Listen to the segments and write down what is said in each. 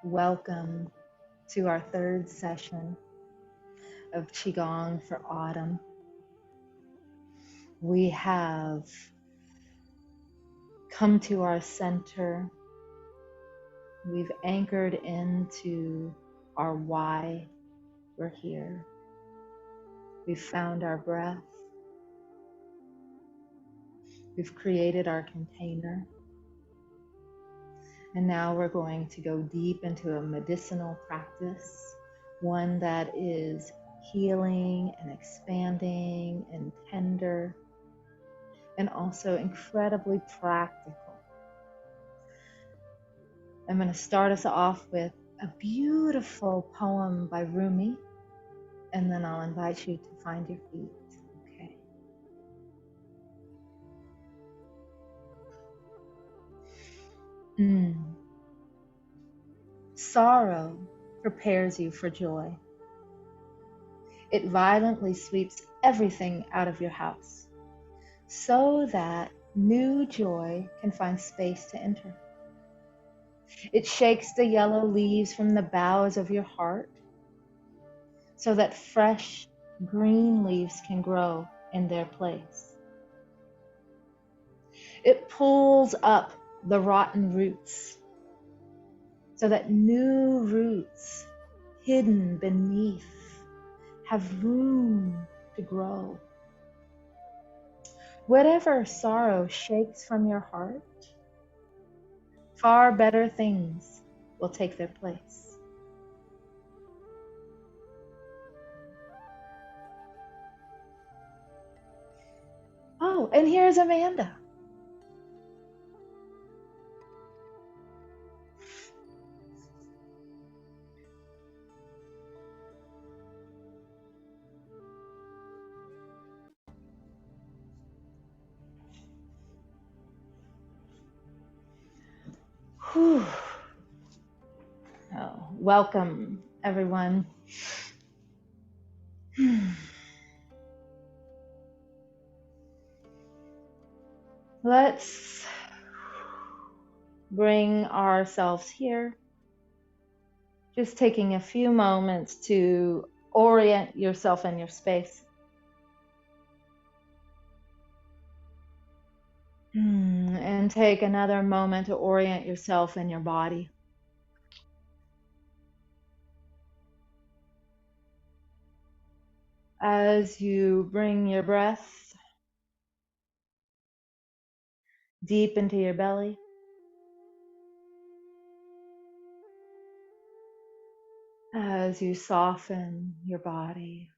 Welcome to our third session of Qigong for autumn. We have come to our center. We've anchored into our why we're here. We've found our breath. We've created our container. And now we're going to go deep into a medicinal practice, one that is healing and expanding and tender, and also incredibly practical. I'm going to start us off with a beautiful poem by Rumi, and then I'll invite you to find your feet. Okay. Sorrow prepares you for joy. It violently sweeps everything out of your house so that new joy can find space to enter. It shakes the yellow leaves from the boughs of your heart so that fresh green leaves can grow in their place. It pulls up the rotten roots so that new roots hidden beneath have room to grow. Whatever sorrow shakes from your heart, far better things will take their place. Oh, and here's Amanda. Whew. Oh, welcome, everyone. Let's bring ourselves here. Just taking a few moments to orient yourself in your space. And take another moment to orient yourself in your body. As you bring your breath deep into your belly, as you soften your body,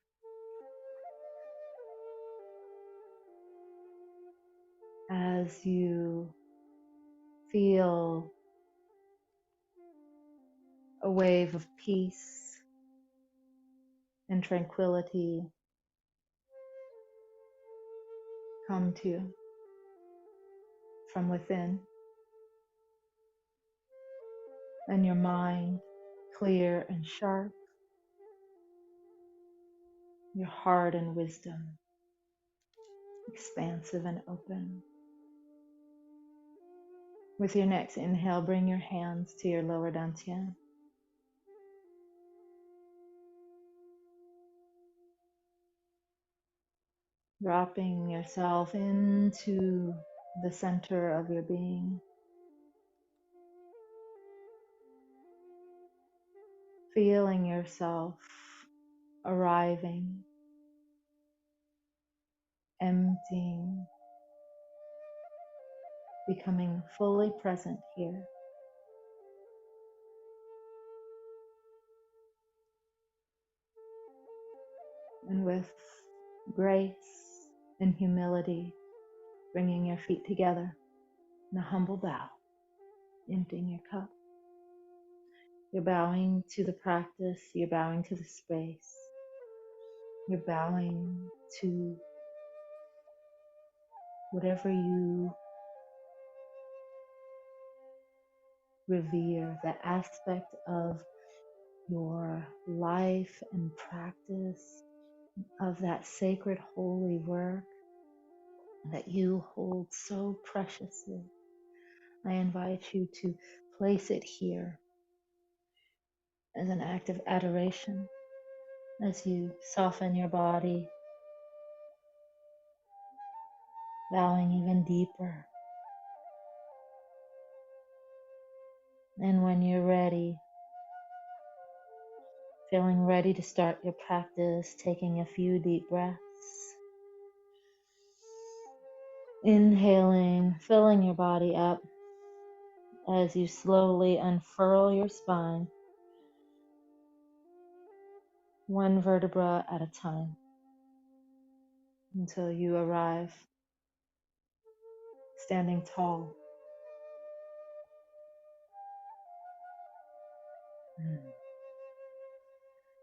as you feel a wave of peace and tranquility come to you from within, and your mind clear and sharp, your heart and wisdom expansive and open. With your next inhale, bring your hands to your lower dantian. Dropping yourself into the center of your being. Feeling yourself arriving, emptying, becoming fully present here. And with grace and humility, bringing your feet together in a humble bow, emptying your cup. You're bowing to the practice, you're bowing to the space, you're bowing to whatever you revere, that aspect of your life and practice, of that sacred holy work that you hold so preciously. I invite you to place it here as an act of adoration as you soften your body, bowing even deeper. And when you're ready, feeling ready to start your practice, taking a few deep breaths. Inhaling, filling your body up as you slowly unfurl your spine, one vertebra at a time, until you arrive standing tall.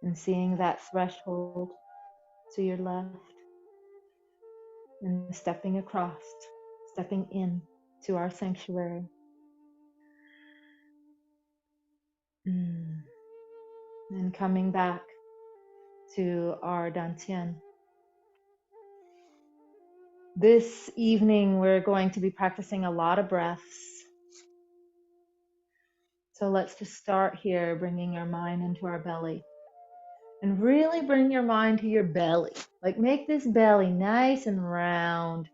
And seeing that threshold to your left, and stepping across, stepping in to our sanctuary. And coming back to our dantian. This evening, we're going to be practicing a lot of breaths. So let's just start here, bringing our mind into our belly. And really bring your mind to your belly. Like make this belly nice and round.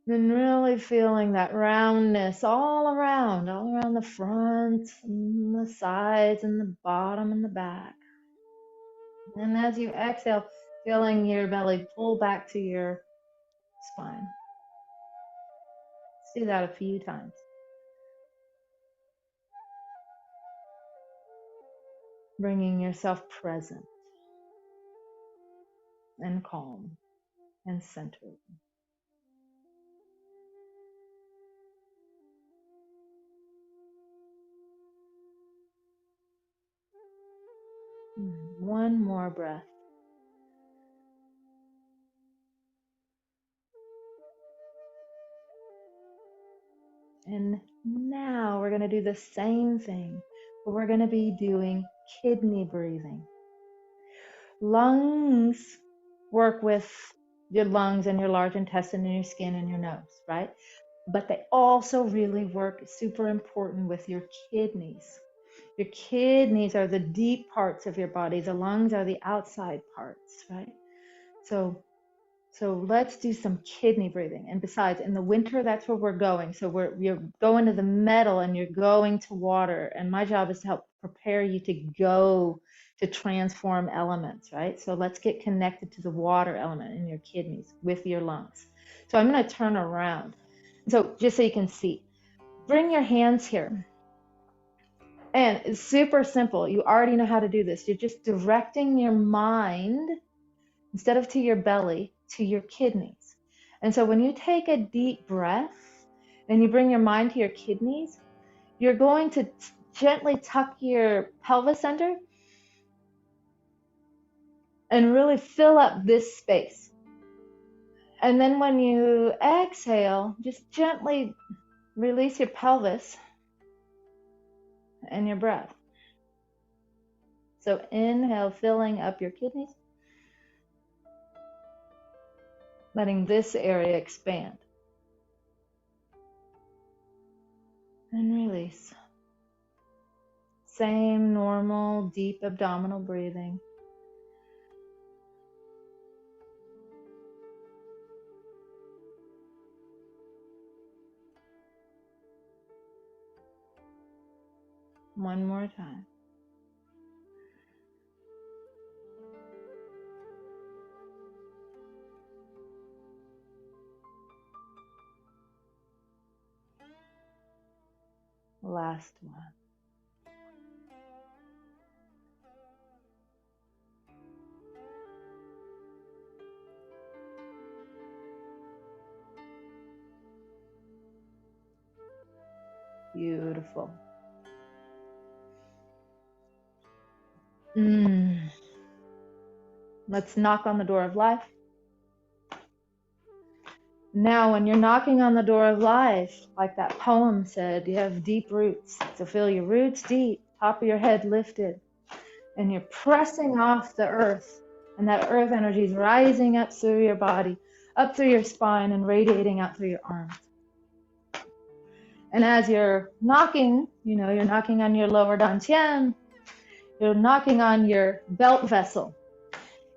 And really feeling that roundness all around the front, and the sides, and the bottom, and the back. And as you exhale, feeling your belly pull back to your spine. Let's do that a few times. Bringing yourself present and calm and centered. One more breath. And now we're going to do the same thing, but we're going to be doing kidney breathing. Lungs work with your lungs and your large intestine and your skin and your nose, right? But they also really work super important with your kidneys. Your kidneys are the deep parts of your body. The lungs are the outside parts, right? So let's do some kidney breathing. And besides, in the winter, that's where we're going. So you're going to the metal and you're going to water. And my job is to help prepare you to go to transform elements, right? So let's get connected to the water element in your kidneys with your lungs. So I'm going to turn around. So just so you can see, bring your hands here. And it's super simple. You already know how to do this. You're just directing your mind, instead of to your belly, to your kidneys. And so when you take a deep breath and you bring your mind to your kidneys, you're going to gently tuck your pelvis center and really fill up this space. And then when you exhale, just gently release your pelvis and your breath. So inhale, filling up your kidneys, letting this area expand. And release. Same normal, deep abdominal breathing. One more time. Last one. Beautiful. Let's knock on the door of life. Now, when you're knocking on the door of life, like that poem said, you have deep roots. So feel your roots deep, top of your head lifted, and you're pressing off the earth. And that earth energy is rising up through your body, up through your spine, and radiating out through your arms. And as you're knocking, you're knocking on your lower dantian, you're knocking on your belt vessel.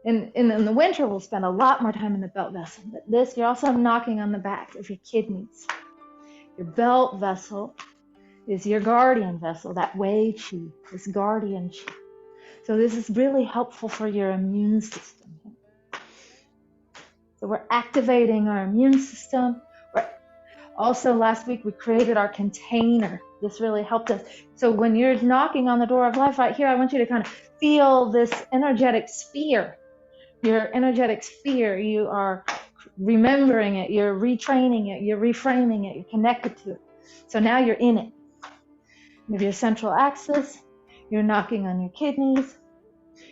In the winter, we'll spend a lot more time in the belt vessel. But this, you're also knocking on the back of your kidneys. Your belt vessel is your guardian vessel, that Wei Qi, this guardian Qi. So this is really helpful for your immune system. So we're activating our immune system. Also, last week, we created our container. This really helped us. So when you're knocking on the door of life right here, I want you to kind of feel this energetic sphere. Your energetic sphere, you are remembering it, you're retraining it, you're reframing it, you're connected to it. So now you're in it. You have your central axis, you're knocking on your kidneys,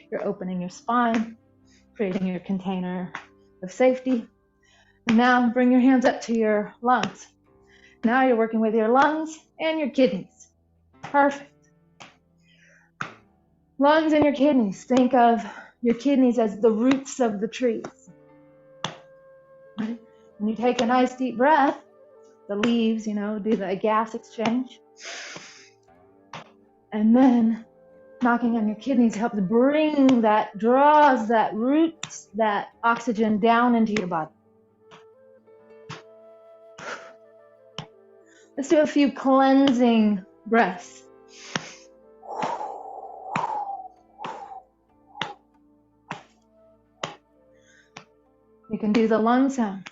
you're opening your spine, creating your container of safety. And now bring your hands up to your lungs. Now you're working with your lungs and your kidneys. Perfect. Lungs and your kidneys. Think of your kidneys as the roots of the trees. Right? When you take a nice deep breath, the leaves, do the gas exchange. And then knocking on your kidneys helps bring that, draws that roots, that oxygen down into your body. Let's do a few cleansing breaths. You can do the lung sound.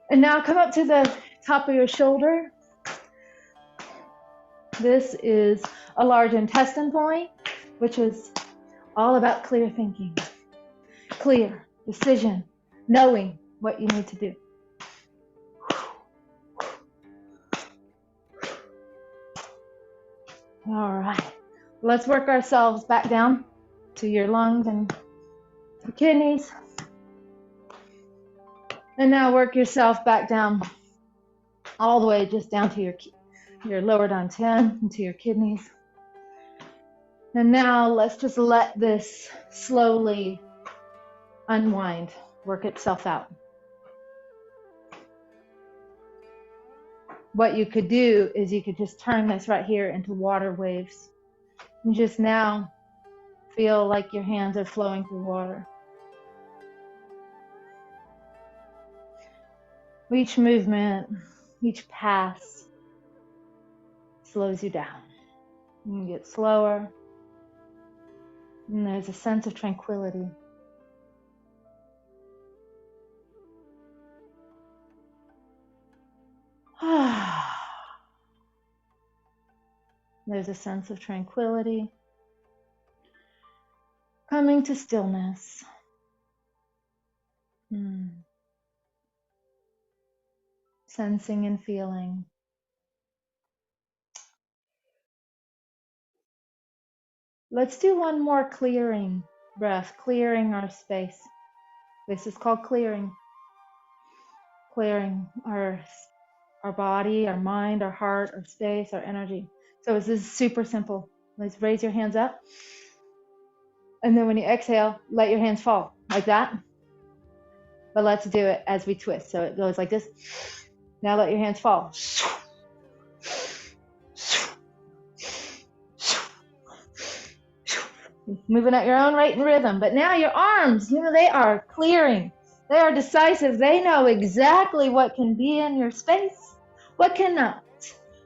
And now come up to the top of your shoulder. This is a large intestine point, which is all about clear thinking, clear decision, knowing what you need to do. All right, let's work ourselves back down to your lungs and your kidneys. And now work yourself back down all the way just down to your lower dantian and to your kidneys. And now let's just let this slowly unwind, work itself out. What you could do is you could just turn this right here into water waves. And just now feel like your hands are flowing through water. Each movement, each pass slows you down. You get slower, and there's a sense of tranquility. There's a sense of tranquility, coming to stillness. Sensing and feeling. Let's do one more clearing breath, clearing our space. This is called clearing. Clearing our body, our mind, our heart, our space, our energy. So this is super simple. Let's raise your hands up. And then when you exhale, let your hands fall like that. But let's do it as we twist. So it goes like this. Now let your hands fall. Moving at your own rate and rhythm. But now your arms, they are clearing. They are decisive. They know exactly what can be in your space, what cannot.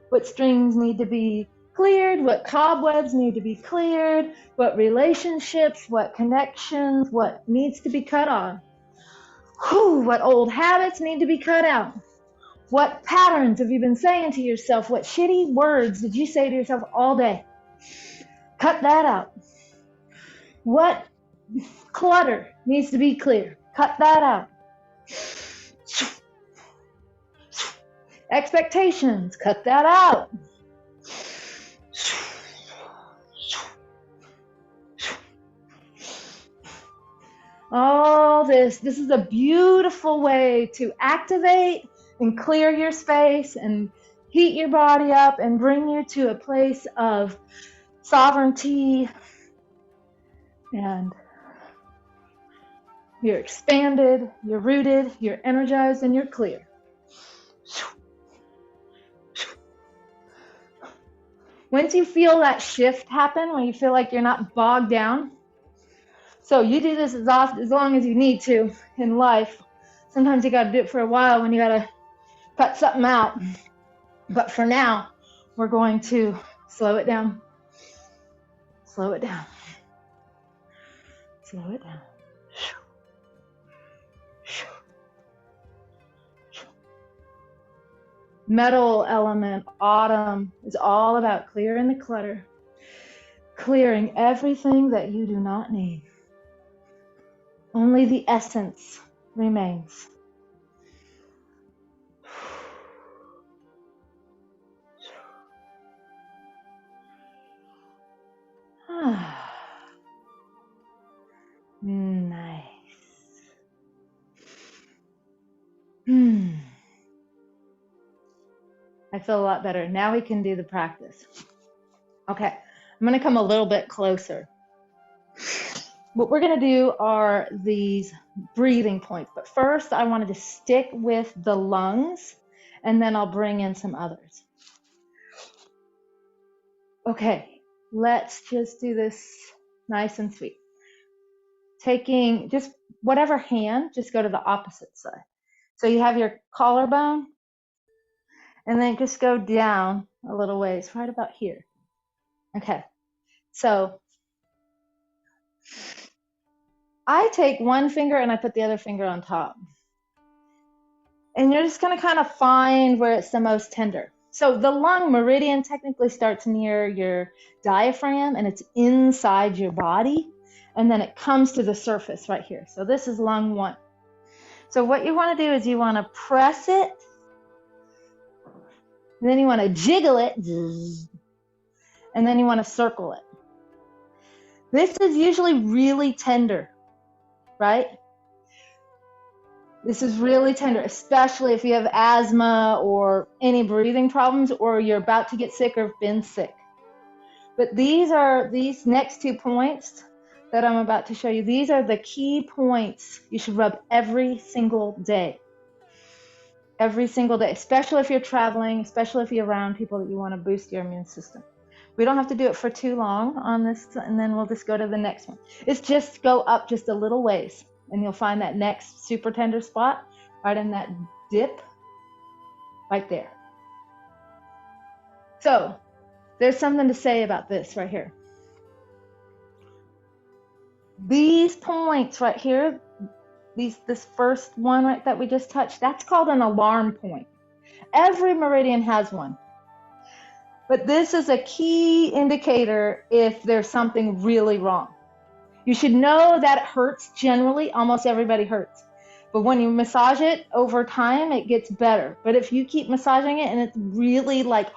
What strings need to be cleared, what cobwebs need to be cleared, what relationships, what connections, what needs to be cut off. What old habits need to be cut out. What patterns have you been saying to yourself? What shitty words did you say to yourself all day? Cut that out. What clutter needs to be clear? Cut that out. Expectations, cut that out. All all this. This is a beautiful way to activate and clear your space and heat your body up and bring you to a place of sovereignty, and you're expanded, you're rooted, you're energized, and you're clear. Once you feel that shift happen, when you feel like you're not bogged down, so you do this as long as you need to in life. Sometimes you got to do it for a while when you got to cut something out. But for now, we're going to slow it down. Slow it down. Slow it down. Metal element, autumn, is all about clearing the clutter, clearing everything that you do not need. Only the essence remains. Nice. I feel a lot better. Now we can do the practice. Okay, I'm going to come a little bit closer. What we're going to do are these breathing points. But first, I wanted to stick with the lungs, and then I'll bring in some others. Okay, let's just do this nice and sweet. Taking just whatever hand, just go to the opposite side. So you have your collarbone, and then just go down a little ways, right about here. Okay, so I take one finger and I put the other finger on top. And you're just going to kind of find where it's the most tender. So the lung meridian technically starts near your diaphragm, and it's inside your body. And then it comes to the surface right here. So this is lung 1. So what you want to do is you want to press it. And then you want to jiggle it. And then you want to circle it. This is usually really tender, right? This is really tender, especially if you have asthma or any breathing problems, or you're about to get sick or have been sick. But these next 2 points that I'm about to show you, these are the key points you should rub every single day. Every single day, especially if you're traveling, especially if you're around people that you want to boost your immune system. We don't have to do it for too long on this, and then we'll just go to the next one. It's just go up just a little ways, and you'll find that next super tender spot right in that dip right there. So there's something to say about this right here. These points right here, this first one right that we just touched, that's called an alarm point. Every meridian has one. But this is a key indicator if there's something really wrong. You should know that it hurts generally. Almost everybody hurts. But when you massage it over time, it gets better. But if you keep massaging it and it's really like,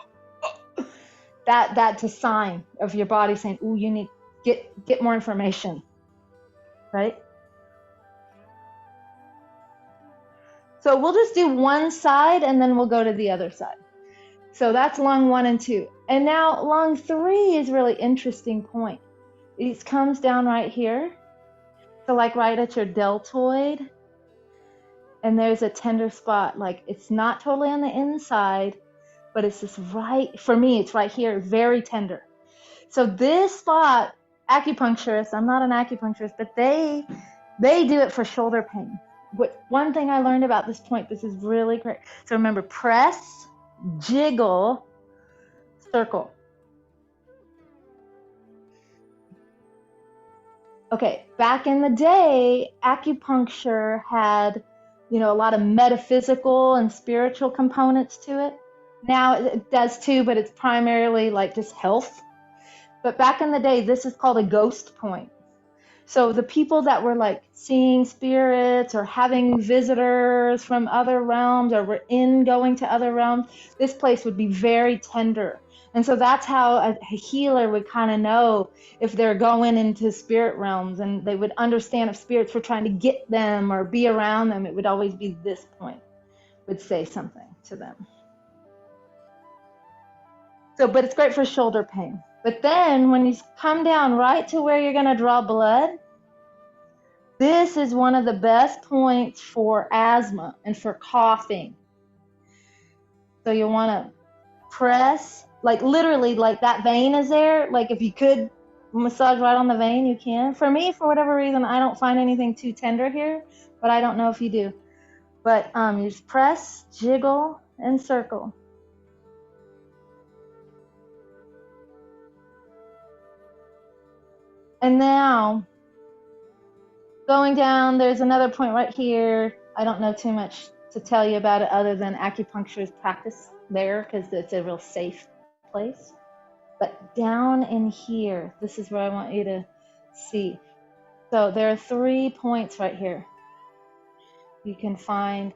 that's a sign of your body saying, ooh, you need to get more information, right? So we'll just do one side and then we'll go to the other side. So that's lung 1 and 2. And now lung 3 is really interesting point. It comes down right here. So like right at your deltoid. And there's a tender spot. Like it's not totally on the inside, but it's just right, for me, it's right here, very tender. So this spot, acupuncturists, I'm not an acupuncturist, but they do it for shoulder pain. One thing I learned about this point, this is really great. So remember, press, jiggle, circle. Okay, back in the day, acupuncture had, a lot of metaphysical and spiritual components to it. Now it does too, but it's primarily like just health. But back in the day, this is called a ghost point. So the people that were like seeing spirits or having visitors from other realms or were going to other realms, this place would be very tender. And so that's how a healer would kind of know if they're going into spirit realms, and they would understand if spirits were trying to get them or be around them. It would always be this point would say something to them. So, but it's great for shoulder pain. But then when you come down right to where you're going to draw blood, this is one of the best points for asthma and for coughing. So you want to press, like literally, like that vein is there. Like if you could massage right on the vein, you can. For me, for whatever reason, I don't find anything too tender here, but I don't know if you do. But you just press, jiggle, and circle. And now, going down, there's another point right here. I don't know too much to tell you about it other than acupuncturist practice there, because it's a real safe place. But down in here, this is where I want you to see. So there are 3 points right here. You can find,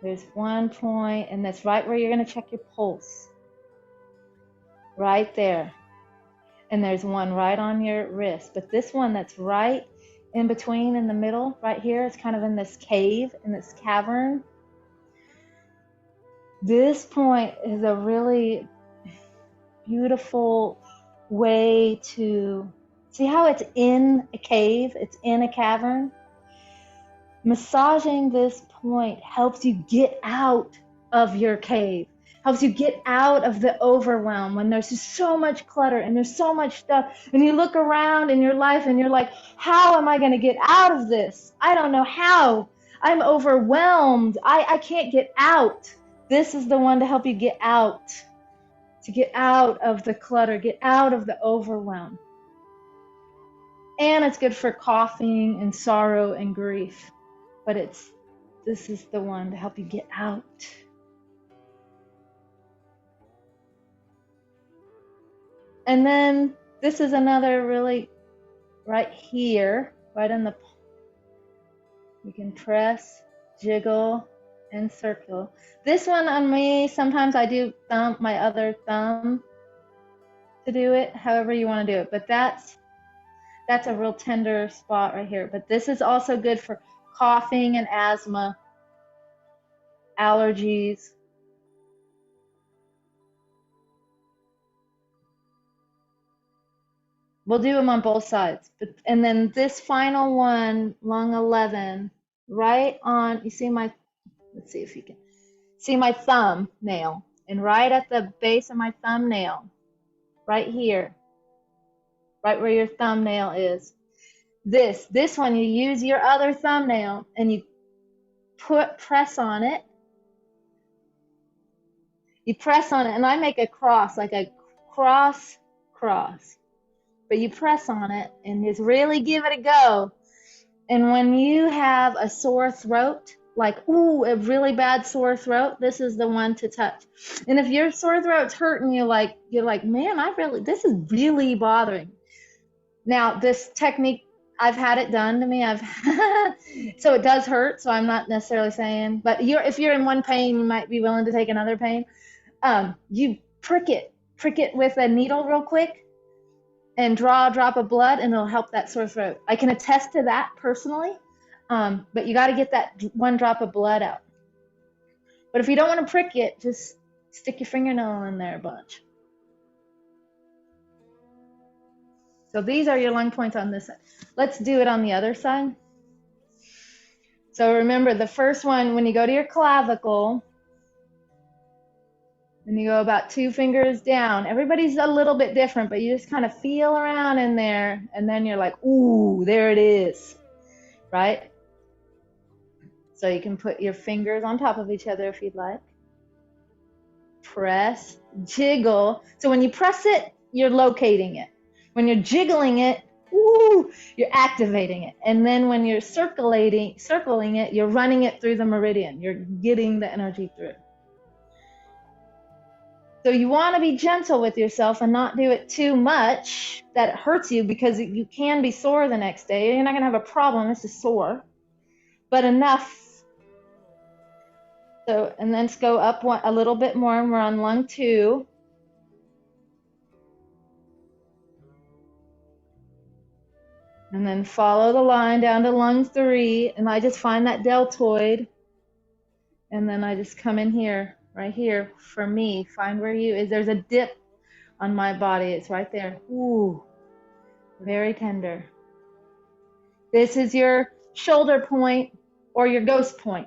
there's 1 point, and that's right where you're going to check your pulse. Right there. And there's one right on your wrist. But this one that's right in between, in the middle, right here, it's kind of in this cave, in this cavern. This point is a really beautiful way to see how it's in a cave, it's in a cavern. Massaging this point helps you get out of your cave, helps you get out of the overwhelm when there's just so much clutter and there's so much stuff, and you look around in your life and you're like, how am I going to get out of this? I don't know how. I'm overwhelmed. I can't get out. This is the one to help you get out, to get out of the clutter, get out of the overwhelm. And it's good for coughing and sorrow and grief. But this is the one to help you get out. And then this is another really right here, right on the, you can press, jiggle, and circle. This one on me, sometimes I do my other thumb to do it, however you want to do it. But that's a real tender spot right here. But this is also good for coughing and asthma, allergies. We'll do them on both sides. And then this final one, lung 11, right on, you see my, let's see if you can see my thumb nail. And right at the base of my thumbnail, right here, right where your thumbnail is, this one, you use your other thumbnail and you press on it. You press on it, and I make a cross, like a cross. But you press on it and just really give it a go. And when you have a sore throat, like, ooh, a really bad sore throat, this is the one to touch. And if your sore throat's hurting you, like, you're like, man, this is really bothering. Now, this technique, I've had it done to me. So it does hurt. So I'm not necessarily saying, but if you're in one pain, you might be willing to take another pain. You prick it with a needle real quick and draw a drop of blood, and it'll help that sore throat. I can attest to that personally, but you got to get that 1 drop of blood out. But if you don't want to prick it, just stick your fingernail in there a bunch. So these are your lung points on this side. Let's do it on the other side. So remember, the first one, when you go to your clavicle, and you go about 2 fingers down, everybody's a little bit different, but you just kind of feel around in there, and then you're like, ooh, there it is, right? So you can put your fingers on top of each other if you'd like. Press, jiggle. So when you press it, you're locating it. When you're jiggling it, ooh, you're activating it. And then when you're circling it, you're running it through the meridian. You're getting the energy through. So you want to be gentle with yourself and not do it too much that it hurts you, because you can be sore the next day. You're not going to have a problem. It's just sore, but enough. So, and then let's go up a little bit more, and we're on lung 2. And then follow the line down to lung 3, and I just find that deltoid, and then I just come in here, right here, for me. Find where you is. There's a dip on my body. It's right there. Ooh, very tender. This is your shoulder point or your ghost point.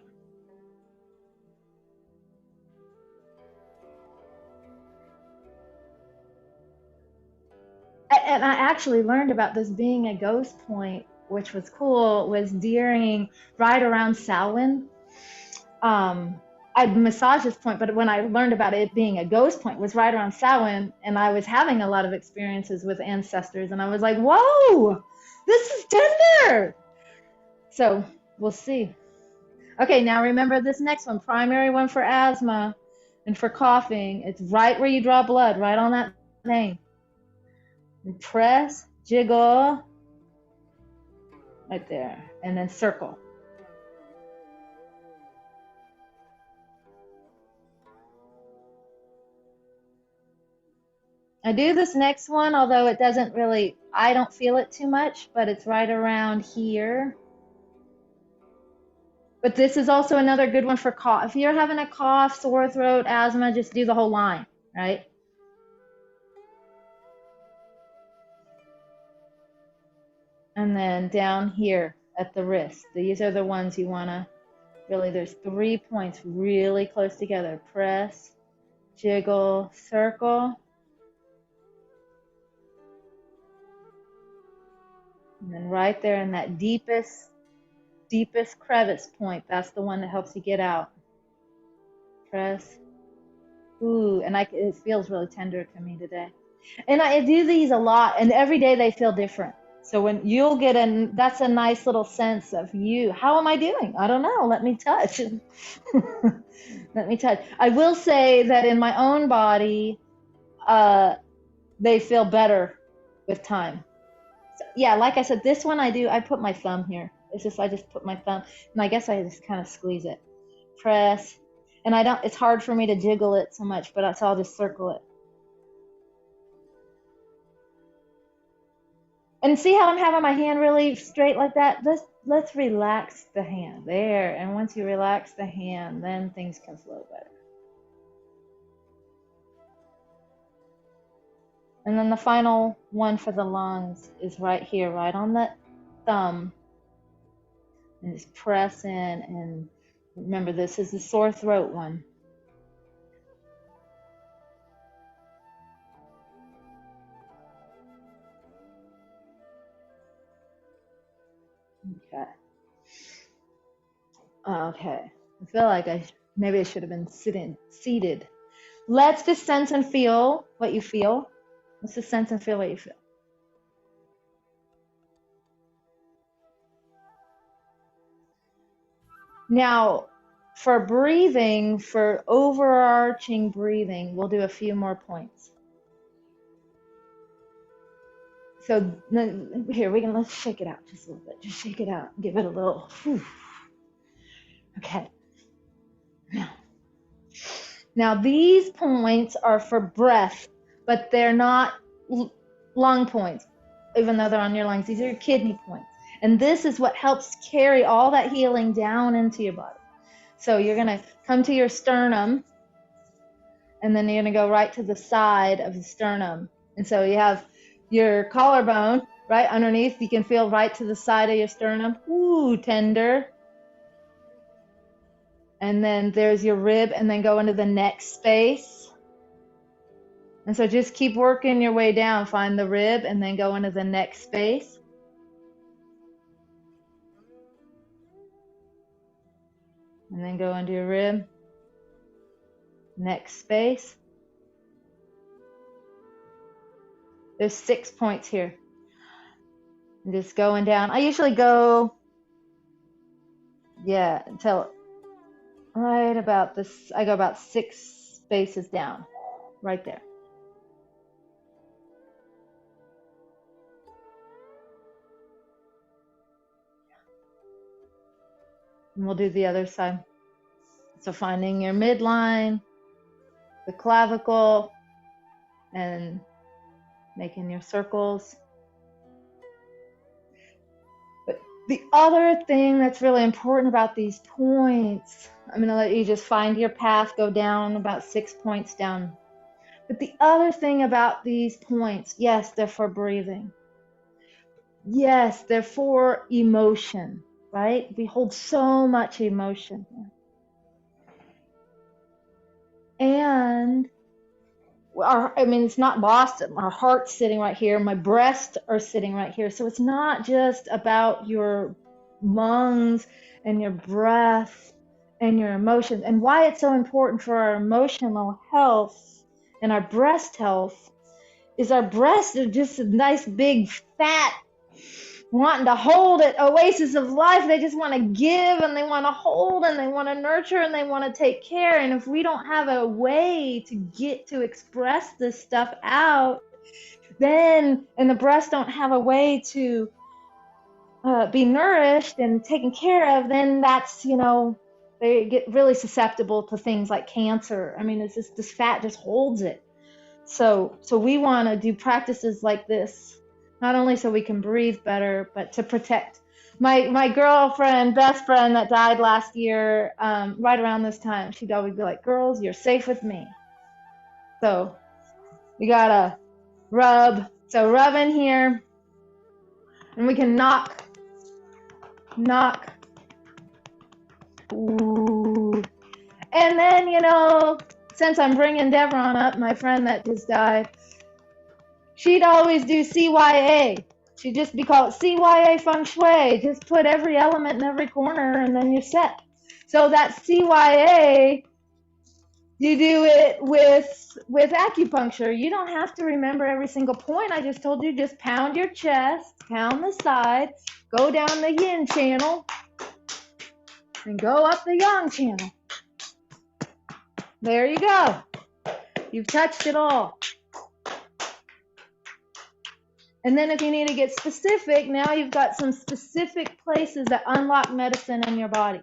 And I actually learned about this being a ghost point, which was cool, was during right around Samhain. I'd massaged this point, but when I learned about it being a ghost point was right around Samhain, and I was having a lot of experiences with ancestors, and I was like, whoa, this is tender. So we'll see. Okay, now remember this next one, primary one for asthma and for coughing. It's right where you draw blood, right on that vein. And press, jiggle, right there, and then circle. I do this next one, although it doesn't really, I don't feel it too much, but it's right around here. But this is also another good one for cough. If you're having a cough, sore throat, asthma, just do the whole line, right? And then down here at the wrist. These are the ones you want to really, there's 3 points really close together. Press, jiggle, circle. And then right there in that deepest crevice point, that's the one that helps you get out. Press. Ooh, and it feels really tender to me today. And I do these a lot, and every day they feel different. So when you'll get that's a nice little sense of you. How am I doing? I don't know. Let me touch. Let me touch. I will say that in my own body, they feel better with time. So, yeah, like I said, this one I put my thumb here. It's just, I just put my thumb, and I guess I just kind of squeeze it. Press. And it's hard for me to jiggle it so much, but so I'll just circle it. And see how I'm having my hand really straight like that? Let's relax the hand there. And once you relax the hand, then things can flow better. And then the final one for the lungs is right here, right on the thumb. And just press in, and remember, this is the sore throat one. Okay. Okay. I feel like maybe I should have been seated. Let's just sense and feel what you feel. Let's just sense and feel what you feel. Now, for breathing, for overarching breathing, we'll do a few more points. So here, let's shake it out just a little bit. Just shake it out. Give it a little. Whew. Okay. Now these points are for breath, but they're not lung points, even though they're on your lungs. These are your kidney points. And this is what helps carry all that healing down into your body. So you're going to come to your sternum, and then you're going to go right to the side of the sternum. And so you have your collarbone right underneath. You can feel right to the side of your sternum. Ooh, tender. And then there's your rib, and then go into the neck space. And so just keep working your way down. Find the rib, and then go into the neck space. And then go into your rib, neck space. There's 6 points here. And just going down. I usually go, until right about this. I go about 6 spaces down, right there. And we'll do the other side. So finding your midline, the clavicle, and making your circles. The other thing that's really important about these points, I'm going to let you just find your path, go down about 6 points down. But the other thing about these points, yes, they're for breathing. Yes, they're for emotion, right? We hold so much emotion here. And it's not lost. Our heart's sitting right here. My breasts are sitting right here. So it's not just about your lungs and your breath and your emotions. And why it's so important for our emotional health and our breast health is our breasts are just a nice big fat wanting to hold it oasis of life. They just want to give, and they want to hold, and they want to nurture, and they want to take care. And if we don't have a way to get to express this stuff out, then, and the breasts don't have a way to be nourished and taken care of, then that's, they get really susceptible to things like cancer. It's just, this fat just holds it. So we want to do practices like this, not only so we can breathe better, but to protect. My girlfriend, best friend that died last year, right around this time, she'd always be like, "Girls, you're safe with me." So we gotta rub. So rub in here, and we can knock. Ooh. And then, since I'm bringing Devron up, my friend that just died, she'd always do CYA. She'd just be called CYA Feng Shui. Just put every element in every corner, and then you're set. So that CYA, you do it with acupuncture. You don't have to remember every single point I just told you. Just pound your chest, pound the side, go down the yin channel, and go up the yang channel. There you go. You've touched it all. And then if you need to get specific, now you've got some specific places that unlock medicine in your body.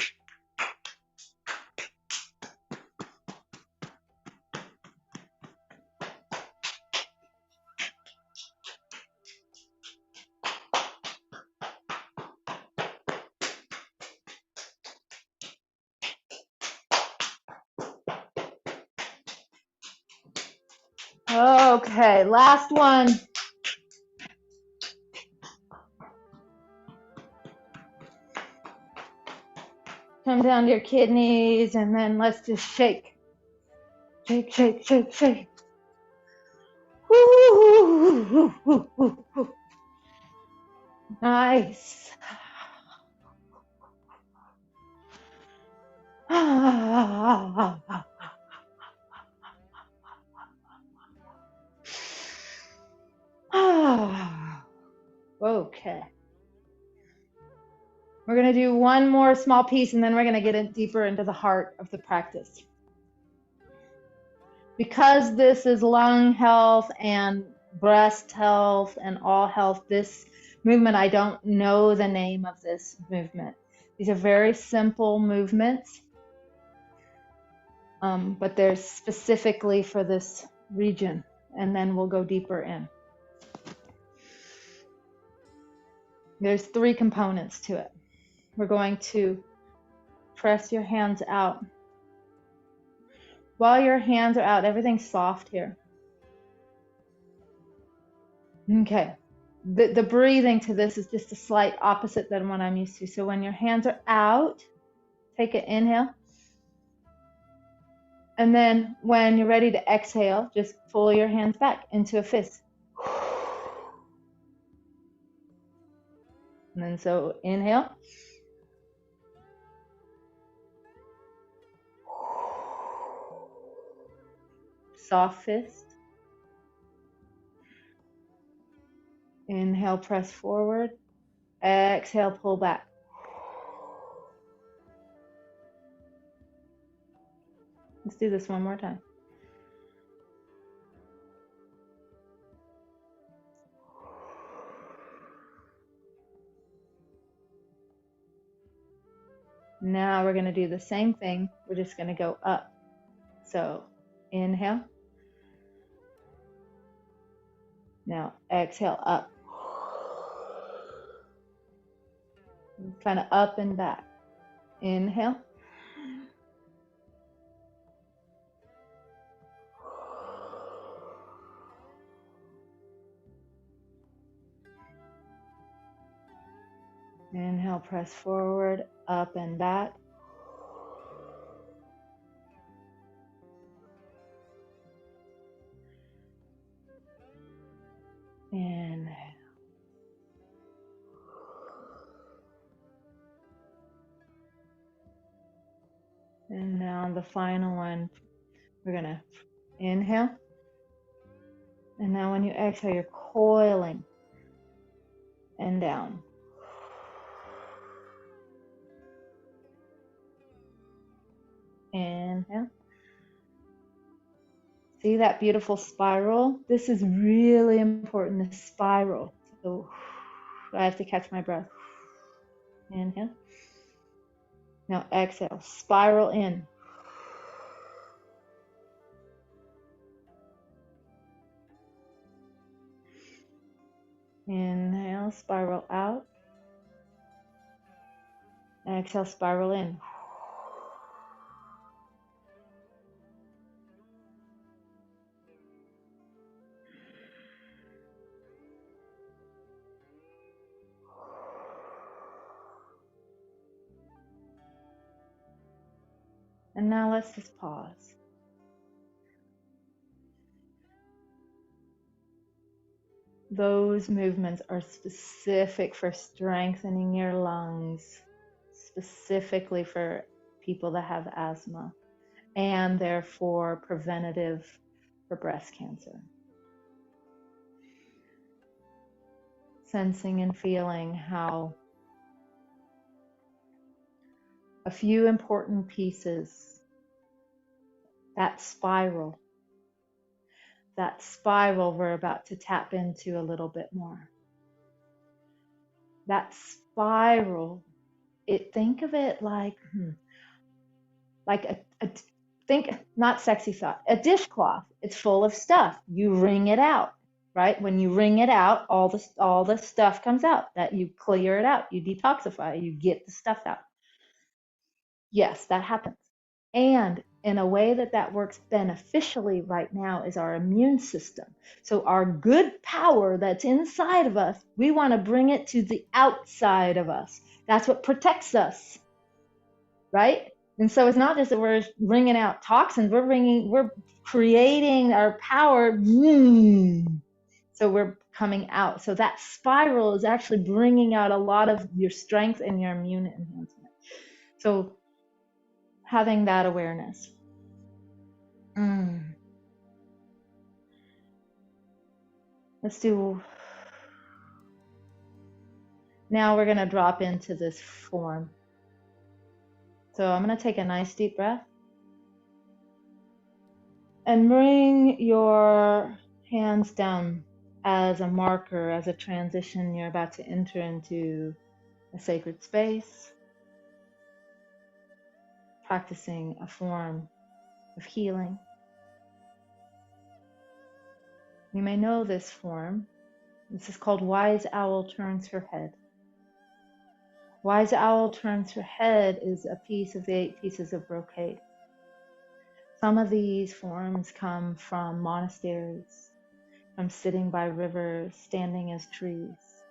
Okay, last one. Come down to your kidneys, and then let's just shake. Shake, shake, shake, shake. Woo, woo, woo, woo. Nice. Okay. We're going to do one more small piece, and then we're going to get deeper into the heart of the practice. Because this is lung health and breast health and all health, this movement, I don't know the name of this movement. These are very simple movements, but they're specifically for this region, and then we'll go deeper in. There's 3 components to it. We're going to press your hands out. While your hands are out, everything's soft here. Okay. The breathing to this is just a slight opposite than what I'm used to. So when your hands are out, take an inhale. And then when you're ready to exhale, just pull your hands back into a fist. And then so inhale. Soft fist. Inhale, press forward. Exhale, pull back. Let's do this one more time. Now we're going to do the same thing. We're just going to go up. So inhale. Now exhale up. kind of up and back. Inhale. Inhale, press forward, up and back. Inhale. And now the final one, we're going to inhale. And now when you exhale, you're coiling and down. Inhale. See that beautiful spiral? This is really important, the spiral. So I have to catch my breath. Inhale. Now exhale, spiral in. Inhale, spiral out. Exhale, spiral in. And now let's just pause. Those movements are specific for strengthening your lungs, specifically for people that have asthma, and therefore preventative for breast cancer. Sensing and feeling how a few important pieces, that spiral we're about to tap into a little bit more. That spiral, think of it like think, not sexy thought, a dishcloth. It's full of stuff. You wring it out, right? When you wring it out, all the stuff comes out. That you clear it out, you detoxify, you get the stuff out. Yes, that happens. And in a way that works beneficially right now is our immune system. So our good power that's inside of us, we want to bring it to the outside of us. That's what protects us, right? And so it's not just that we're wringing out toxins, we're creating our power. So we're coming out. So that spiral is actually bringing out a lot of your strength and your immune enhancement. So having that awareness. Let's do, now we're going to drop into this form. So I'm going to take a nice deep breath and bring your hands down as a marker, as a transition. You're about to enter into a sacred space, practicing a form of healing. You may know this form. This is called Wise Owl Turns Her Head. Wise Owl Turns Her Head is a piece of the 8 pieces of brocade. Some of these forms come from monasteries, from sitting by rivers, standing as trees.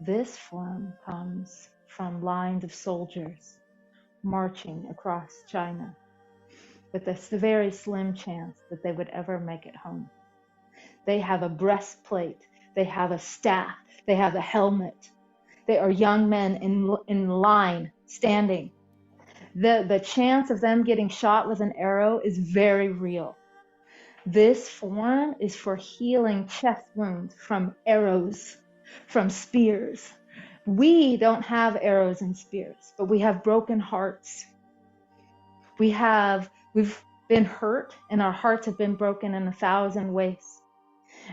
This form comes from lines of soldiers marching across China with a very slim chance that they would ever make it home. They have a breastplate, they have a staff, they have a helmet. They are young men in line, standing. The chance of them getting shot with an arrow is very real. This form is for healing chest wounds from arrows, from spears. We don't have arrows and spears, but we have broken hearts. We've been hurt, and our hearts have been broken in 1,000 ways.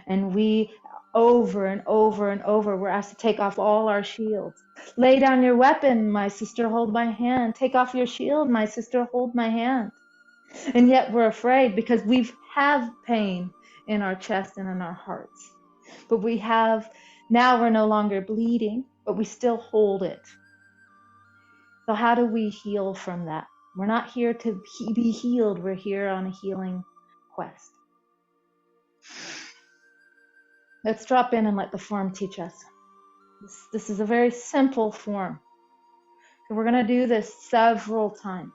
And we, over and over and over, we're asked to take off all our shields. Lay down your weapon, my sister, hold my hand. Take off your shield, my sister, hold my hand. And yet we're afraid because we have pain in our chest and in our hearts. But now we're no longer bleeding, but we still hold it. So how do we heal from that? We're not here to be healed. We're here on a healing quest. Let's drop in and let the form teach us. This is a very simple form. So we're going to do this several times.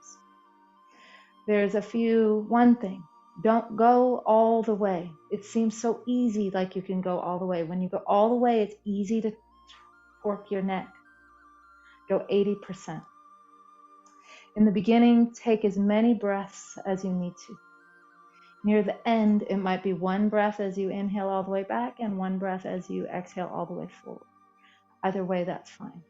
There's one thing, don't go all the way. It seems so easy, like you can go all the way. When you go all the way, it's easy to torque your neck. Go 80%. In the beginning, take as many breaths as you need to. Near the end, it might be one breath as you inhale all the way back and one breath as you exhale all the way forward. Either way, that's fine.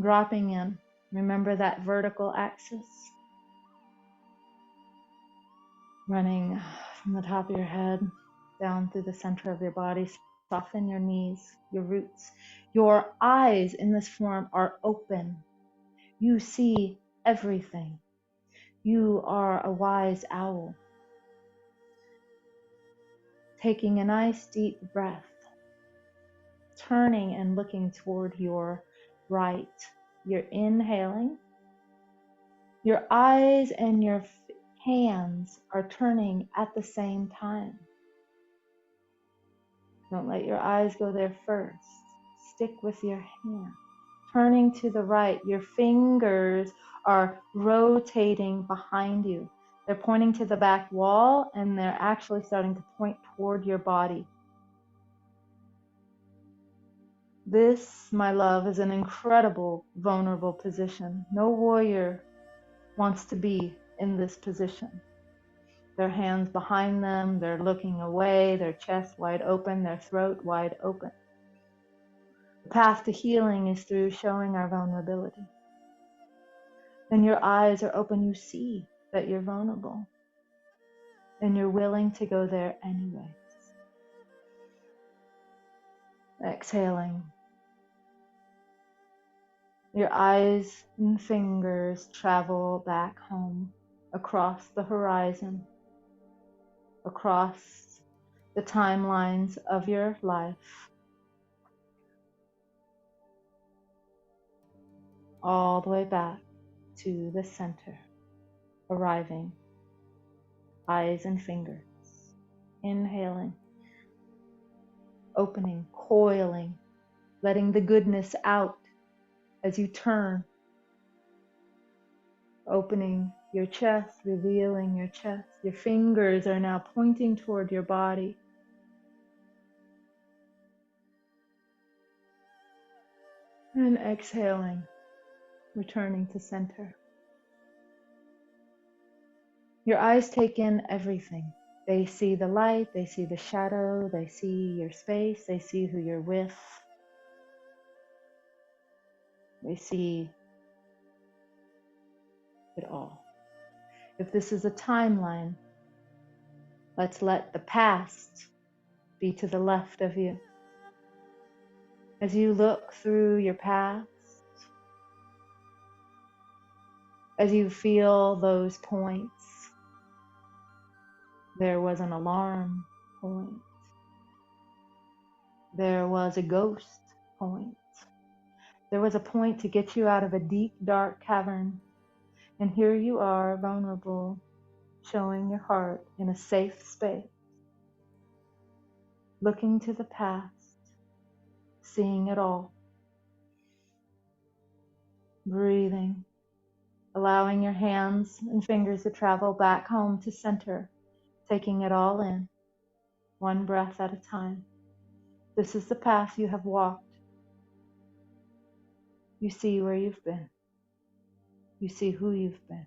Dropping in, remember that vertical axis. Running from the top of your head down through the center of your body. Soften your knees, your roots. Your eyes in this form are open. You see everything. You are a wise owl. Taking a nice deep breath, turning and looking toward your right. You're inhaling. Your eyes and your hands are turning at the same time. Don't let your eyes go there first. Stick with your hand. Turning to the right, your fingers are rotating behind you. They're pointing to the back wall and they're actually starting to point toward your body. This, my love, is an incredible vulnerable position. No warrior wants to be in this position. Their hands behind them, they're looking away, their chest wide open, their throat wide open. The path to healing is through showing our vulnerability. When your eyes are open, you see that you're vulnerable. And you're willing to go there anyways. Exhaling. Your eyes and fingers travel back home, across the horizon, across the timelines of your life, all the way back to the center, arriving, eyes and fingers, inhaling, opening, coiling, letting the goodness out as you turn, opening your chest, revealing your chest. Your fingers are now pointing toward your body. And exhaling, returning to center. Your eyes take in everything. They see the light, they see the shadow, they see your space, they see who you're with. They see it all. If this is a timeline, let's let the past be to the left of you. As you look through your past, as you feel those points, there was an alarm point. There was a ghost point. There was a point to get you out of a deep, dark cavern. And here you are, vulnerable, showing your heart in a safe space, looking to the past, seeing it all, breathing, allowing your hands and fingers to travel back home to center, taking it all in, one breath at a time. This is the path you have walked. You see where you've been. You see who you've been.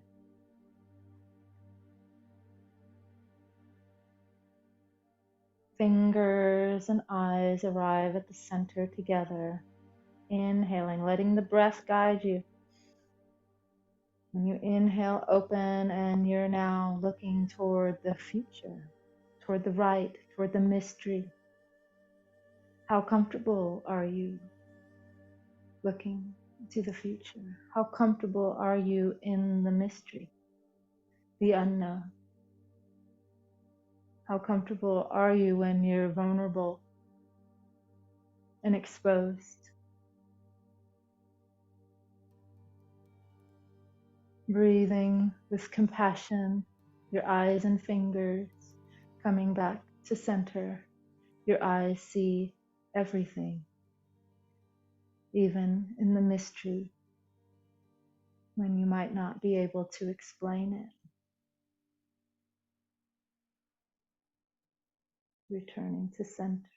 Fingers and eyes arrive at the center together. Inhaling, letting the breath guide you. When you inhale, open, and you're now looking toward the future, toward the right, toward the mystery. How comfortable are you looking to the future? How comfortable are you in the mystery, the unknown? How comfortable are you when you're vulnerable and exposed? Breathing with compassion, your eyes and fingers coming back to center. Your eyes see everything, even in the mystery when you might not be able to explain it. Returning to center.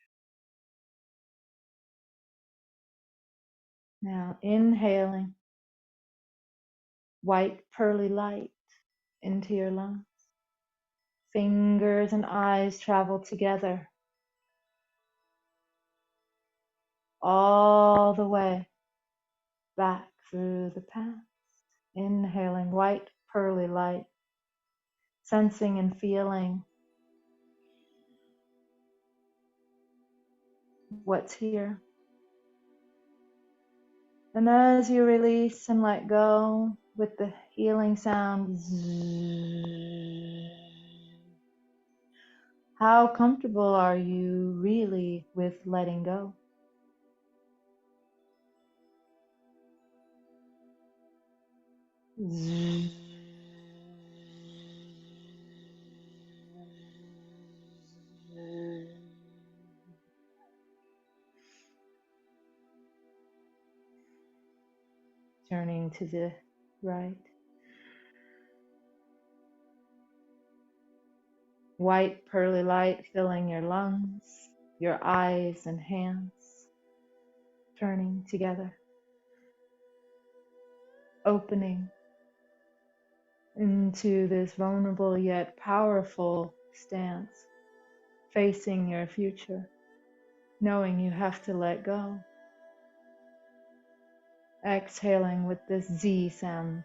Now inhaling white pearly light into your lungs. Fingers and eyes travel together all the way back through the past. Inhaling white pearly light, sensing and feeling what's here. And as you release and let go with the healing sound, how comfortable are you really with letting go? Turning to the right. White pearly light filling your lungs, your eyes and hands, turning together, opening into this vulnerable yet powerful stance, facing your future, knowing you have to let go. Exhaling with this Z sound.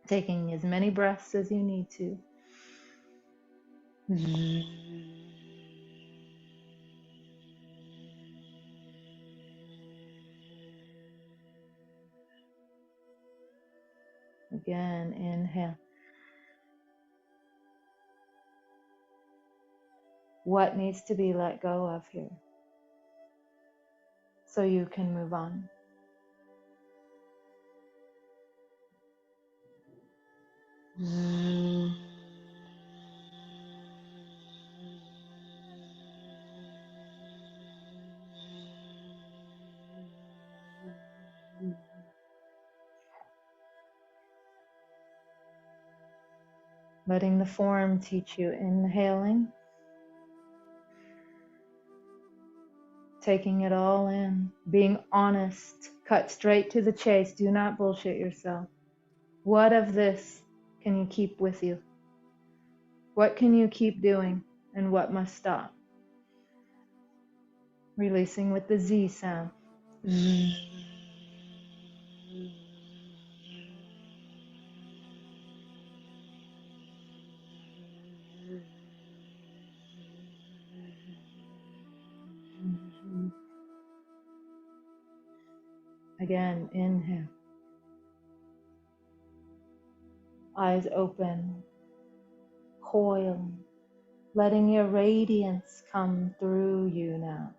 Taking as many breaths as you need to. Again, inhale. What needs to be let go of here so you can move on? Letting the form teach you, inhaling, taking it all in, being honest, cut straight to the chase, do not bullshit yourself. What of this can you keep with you? What can you keep doing and what must stop? Releasing with the Z sound. Again, inhale. Eyes open, coiling, letting your radiance come through you now.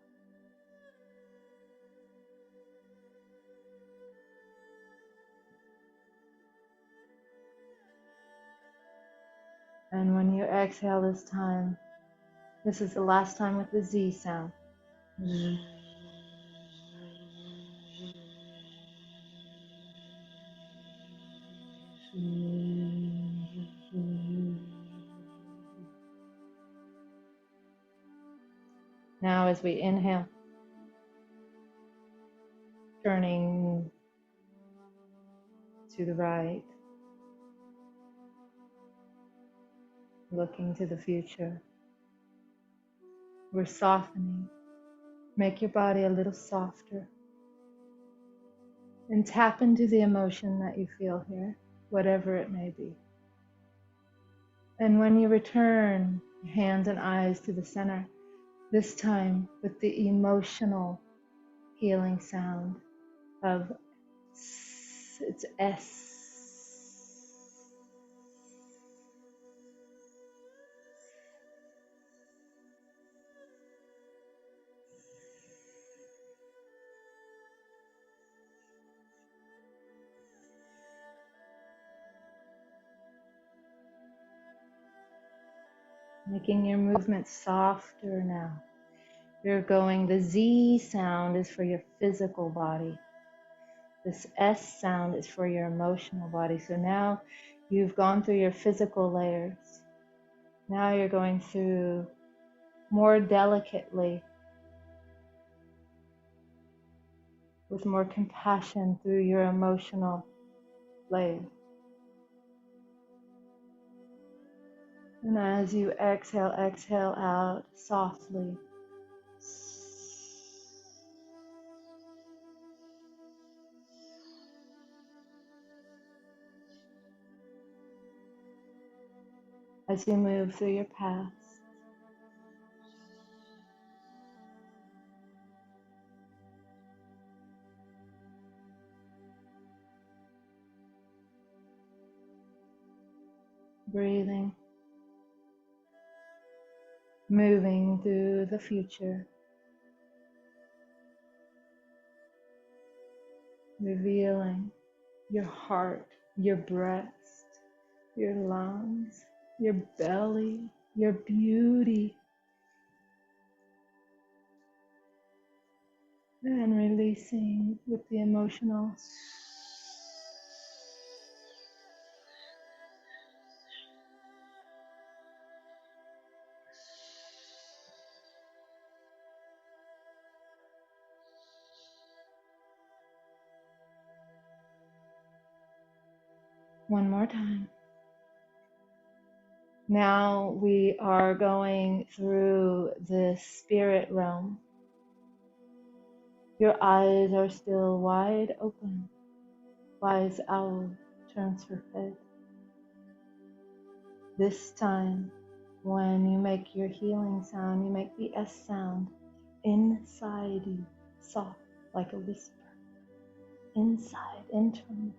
And when you exhale this time, this is the last time with the Z sound. Now as we inhale, turning to the right, looking to the future, we're softening. Make your body a little softer and tap into the emotion that you feel here, whatever it may be. And when you return, your hands and eyes to the center, this time with the emotional healing sound of it's S. making your movement softer now. The Z sound is for your physical body. This S sound is for your emotional body. So now you've gone through your physical layers. Now you're going through more delicately, with more compassion through your emotional layer. And as you exhale out softly. As you move through your past, breathing, moving through the future, revealing your heart, your breast, your lungs, your belly, your beauty, and releasing with the emotional. One more time. Now we are going through the spirit realm. Your eyes are still wide open. Wise owl turns her head. This time, when you make your healing sound, you make the S sound inside you, soft like a whisper, inside, internal.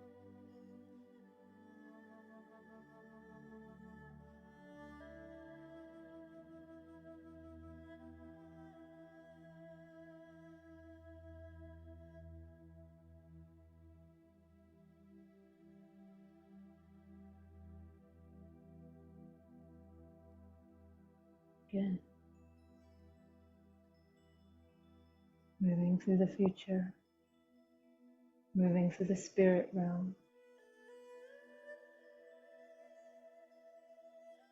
Again, moving through the future, moving through the spirit realm.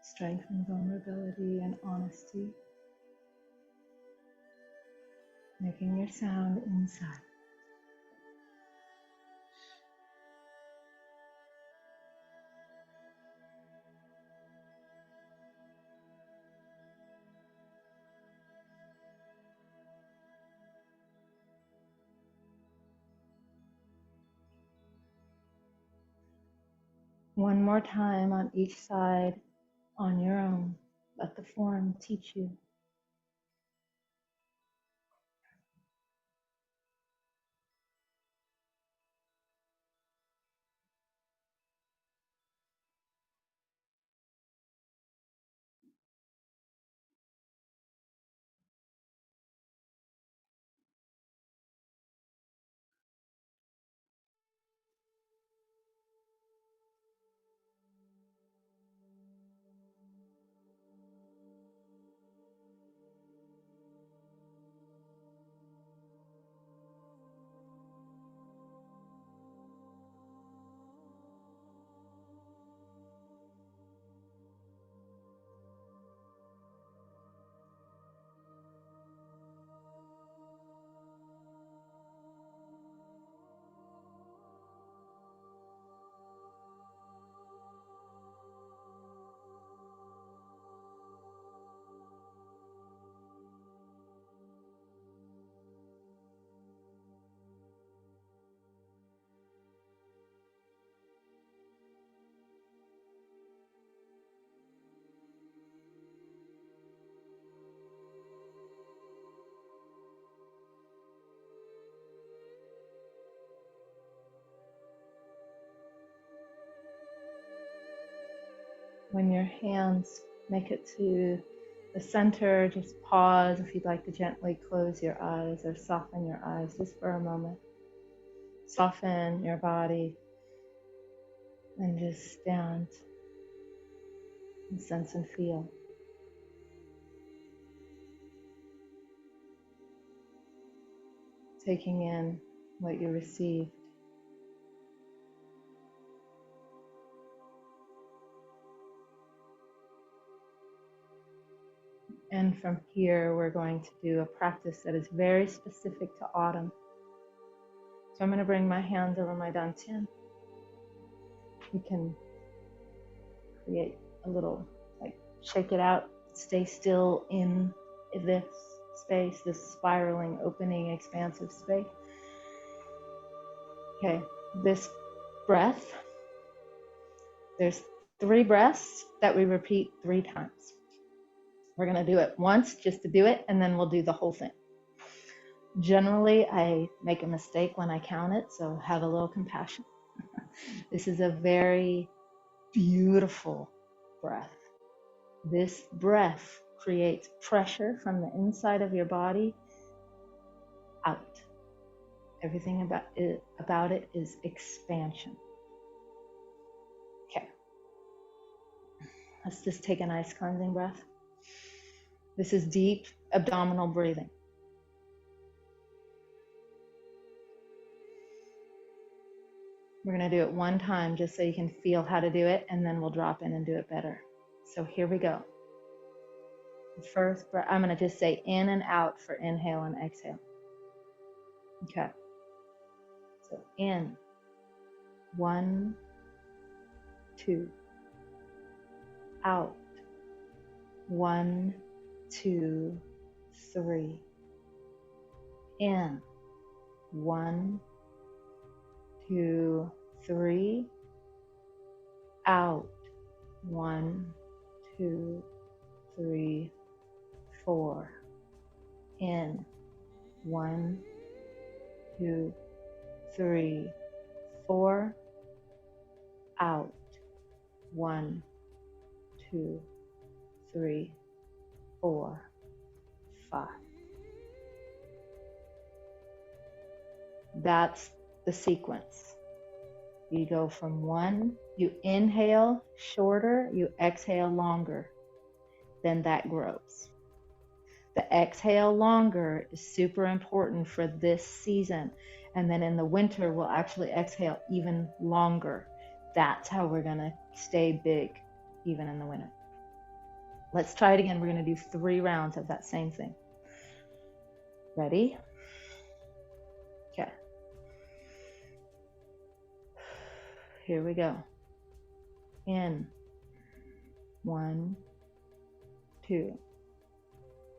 Strength and vulnerability and honesty. Making your sound inside. One more time on each side on your own. Let the form teach you. When your hands make it to the center, just pause if you'd like to gently close your eyes or soften your eyes just for a moment. Soften your body and just stand and sense and feel. taking in what you received. And from here, we're going to do a practice that is very specific to autumn. So I'm going to bring my hands over my dantian. You can create a little, like, shake it out, stay still in this space, this spiraling, opening, expansive space. Okay, this breath, there's 3 breaths that we repeat 3 times. We're going to do it once just to do it, and then we'll do the whole thing. Generally, I make a mistake when I count it, so have a little compassion. This is a very beautiful breath. This breath creates pressure from the inside of your body out. Everything about it is expansion. Okay. Let's just take a nice cleansing breath. This is deep abdominal breathing. We're going to do it 1 time just so you can feel how to do it, and then we'll drop in and do it better. So here we go. The first breath, I'm going to just say in and out for inhale and exhale. Okay. So in, 1, 2. Out, 1, 2, 3. In, 1, 2, 3. Out, 1, 2, 3, 4. In, 1, 2, 3, 4. Out, 1, 2, 3, 4, 5. That's the sequence. You go from 1, you inhale shorter, you exhale longer. Then that grows. The exhale longer is super important for this season. And then in the winter, we'll actually exhale even longer. That's how we're going to stay big even in the winter. Let's try it again. We're going to do 3 rounds of that same thing. Ready? Okay. Here we go. In, 1, 2.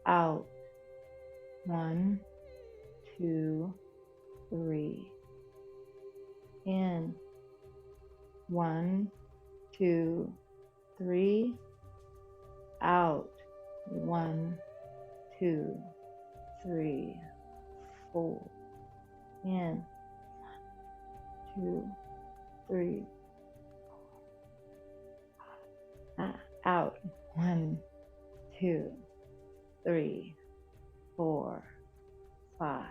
Out, 1, 2, 3. In, 1, 2, 3. Out, 1, 2, 3, 4. In, 2, 3. Out, 1, 2, 3, 4, 5.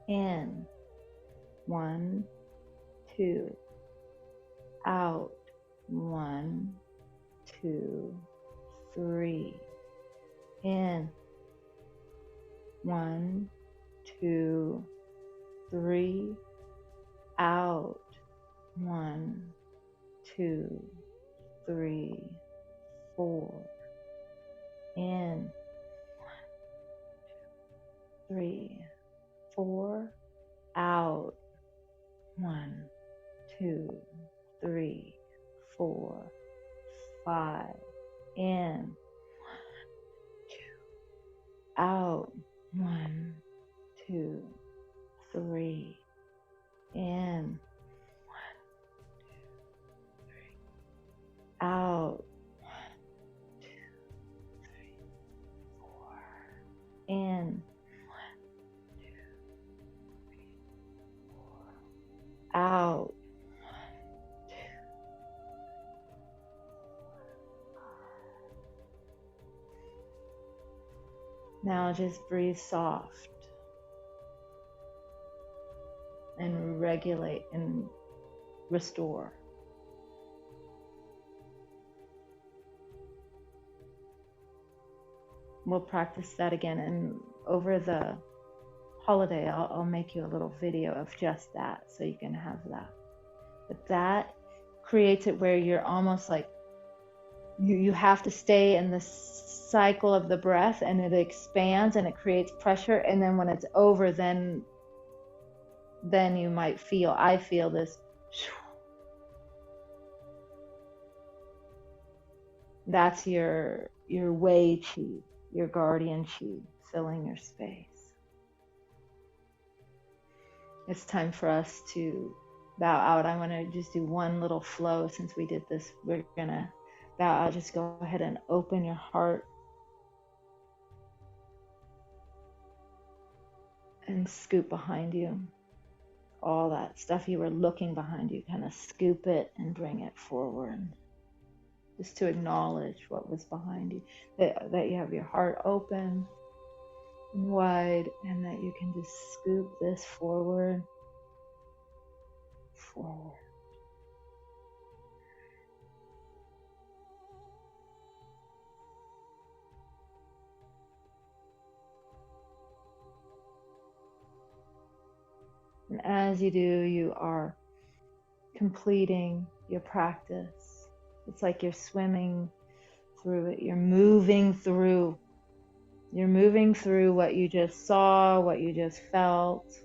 In, 1, 2. Out, 1, 2, 3. In, 1, 2, 3. Out, 1, 2, 3, 4. In, 1, 2, 3, 4. Out, 1, 2, 3, 4, 5. In, 1, 2. Out, 1, 2, 3. In, 1, 2, 3. Out, 1, 2, 3, 4. In, 1, 2, 3, 4. Out, 1, 2. Now just breathe soft and regulate and restore. We'll practice that again, and over the holiday, I'll make you a little video of just that so you can have that. But that creates it where you're almost like you have to stay in the cycle of the breath, and it expands and it creates pressure, and then when it's over, then you might feel, I feel this. That's your Wei Qi, your guardian Qi, filling your space. It's time for us to bow out. I want to just do one little flow since we did this. We're going to bow out. Just go ahead and open your heart and scoop behind you. All that stuff you were looking behind you, kind of scoop it and bring it forward. Just to acknowledge what was behind you. That you have your heart open and wide, and that you can just scoop this forward. And as you do, you are completing your practice. It's like you're swimming through it. You're moving through what you just saw, what you just felt.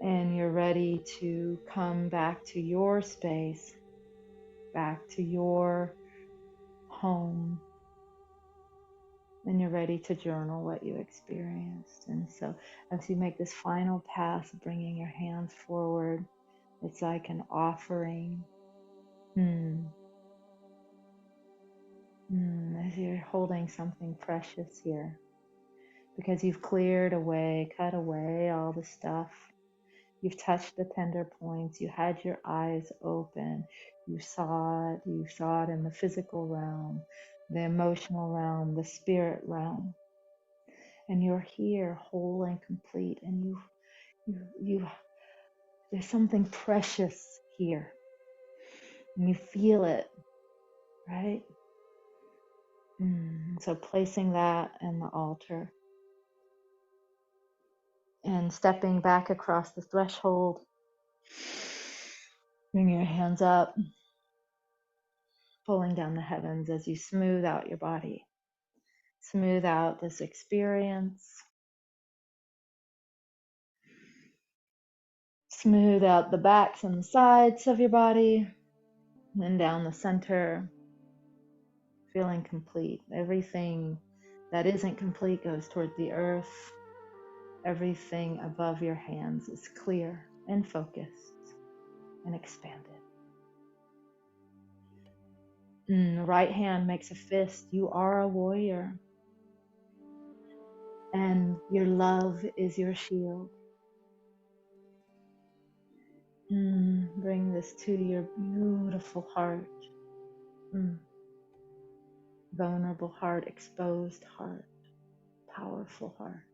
And you're ready to come back to your space, back to your home. And you're ready to journal what you experienced. And so as you make this final pass, bringing your hands forward, it's like an offering. As you're holding something precious here, because you've cleared away, cut away all the stuff. You've touched the tender points. You had your eyes open. You saw it in the physical realm, the emotional realm, the spirit realm. And you're here whole and complete. And you there's something precious here. And you feel it, right? So placing that in the altar and stepping back across the threshold, bring your hands up, pulling down the heavens as you smooth out your body, smooth out this experience, smooth out the backs and the sides of your body, and then down the center, feeling complete. Everything that isn't complete goes toward the earth. Everything above your hands is clear and focused and expanded. The right hand makes a fist. You are a warrior. And your love is your shield. Bring this to your beautiful heart. Vulnerable heart, exposed heart, powerful heart.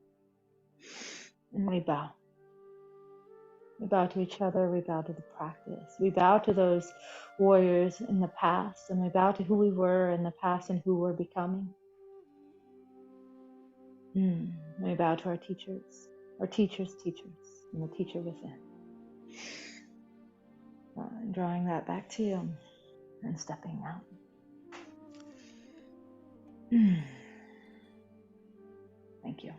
And we bow. We bow to each other. We bow to the practice. We bow to those warriors in the past, and we bow to who we were in the past and who we're becoming. We bow to our teachers' teachers, and the teacher within. Drawing that back to you and stepping out. Thank you.